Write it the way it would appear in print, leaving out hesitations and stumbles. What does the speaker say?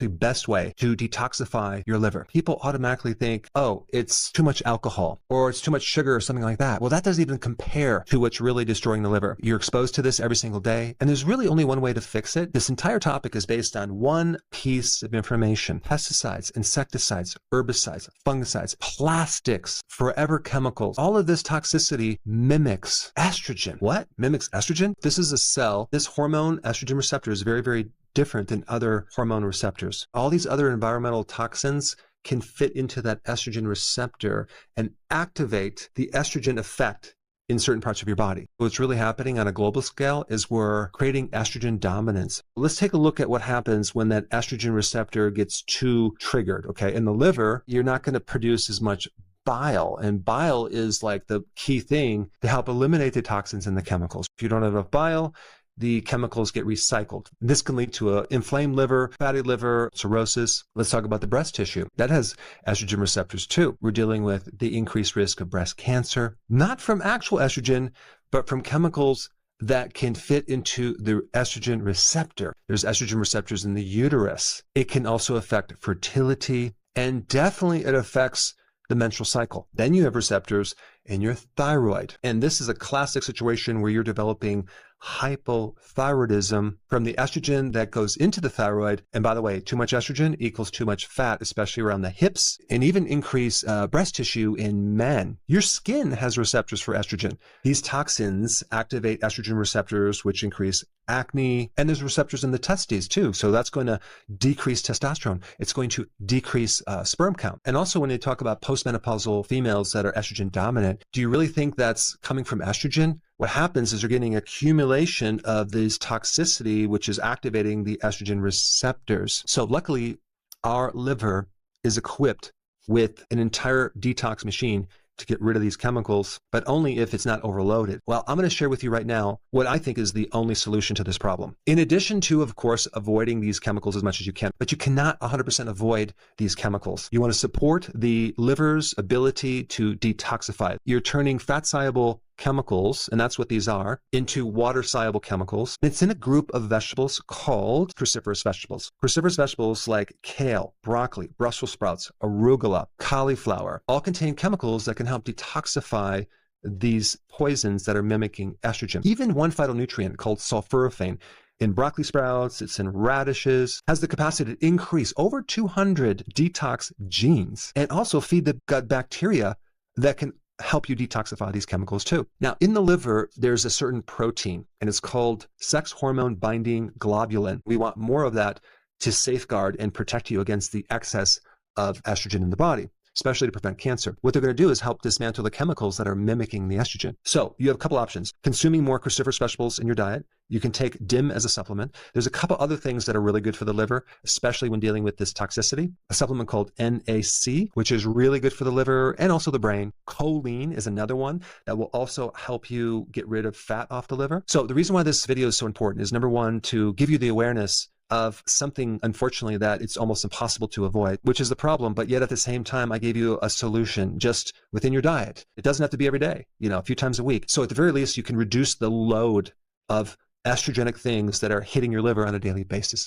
the best way to detoxify your liver. People automatically think, oh, it's too much alcohol or it's too much sugar or something like that. Well, that doesn't even compare to what's really destroying the liver. You're exposed to this every single day, and there's really only one way to fix it. This entire topic is based on one piece of information: pesticides, insecticides, herbicides, fungicides, plastics, forever chemicals. All of this toxicity mimics estrogen. What? Mimics estrogen? This is a cell. This hormone, estrogen receptor, is very, very different than other hormone receptors. All these other environmental toxins can fit into that estrogen receptor and activate the estrogen effect in certain parts of your body. What's really happening on a global scale is we're creating estrogen dominance. Let's take a look at what happens when that estrogen receptor gets too triggered, okay? In the liver, you're not going to produce as much bile, and bile is like the key thing to help eliminate the toxins and the chemicals. If you don't have enough bile, the chemicals get recycled. This can lead to an inflamed liver, fatty liver, cirrhosis. Let's talk about the breast tissue. That has estrogen receptors too. We're dealing with the increased risk of breast cancer, not from actual estrogen, but from chemicals that can fit into the estrogen receptor. There's estrogen receptors in the uterus. It can also affect fertility, and definitely it affects the menstrual cycle. Then you have receptors in your thyroid. And this is a classic situation where you're developing hypothyroidism from the estrogen that goes into the thyroid. And by the way, too much estrogen equals too much fat, especially around the hips, and even increase breast tissue in men. Your skin has receptors for estrogen. These toxins activate estrogen receptors, which increase acne, and there's receptors in the testes too. So that's going to decrease testosterone. It's going to decrease sperm count. And also when they talk about postmenopausal females that are estrogen dominant, do you really think that's coming from estrogen? What happens is you're getting accumulation of this toxicity, which is activating the estrogen receptors. So luckily, our liver is equipped with an entire detox machine to get rid of these chemicals, but only if it's not overloaded. Well, I'm going to share with you right now what I think is the only solution to this problem. In addition to, of course, avoiding these chemicals as much as you can, but you cannot 100% avoid these chemicals. You want to support the liver's ability to detoxify. You're turning fat-soluble chemicals, and that's what these are, into water-soluble chemicals. It's in a group of vegetables called cruciferous vegetables. Cruciferous vegetables like kale, broccoli, Brussels sprouts, arugula, cauliflower, all contain chemicals that can help detoxify these poisons that are mimicking estrogen. Even one phytonutrient called sulforaphane in broccoli sprouts, it's in radishes, has the capacity to increase over 200 detox genes and also feed the gut bacteria that can help you detoxify these chemicals too. Now, in the liver, there's a certain protein, and it's called sex hormone binding globulin. We want more of that to safeguard and protect you against the excess of estrogen in the body, especially to prevent cancer. What they're going to do is help dismantle the chemicals that are mimicking the estrogen. So you have a couple options. Consuming more cruciferous vegetables in your diet. You can take DIM as a supplement. There's a couple other things that are really good for the liver, especially when dealing with this toxicity. A supplement called NAC, which is really good for the liver and also the brain. Choline is another one that will also help you get rid of fat off the liver. So the reason why this video is so important is, number one, to give you the awareness of something, unfortunately, that it's almost impossible to avoid, which is the problem. But yet at the same time, I gave you a solution just within your diet. It doesn't have to be every day, a few times a week. So at the very least, you can reduce the load of estrogenic things that are hitting your liver on a daily basis.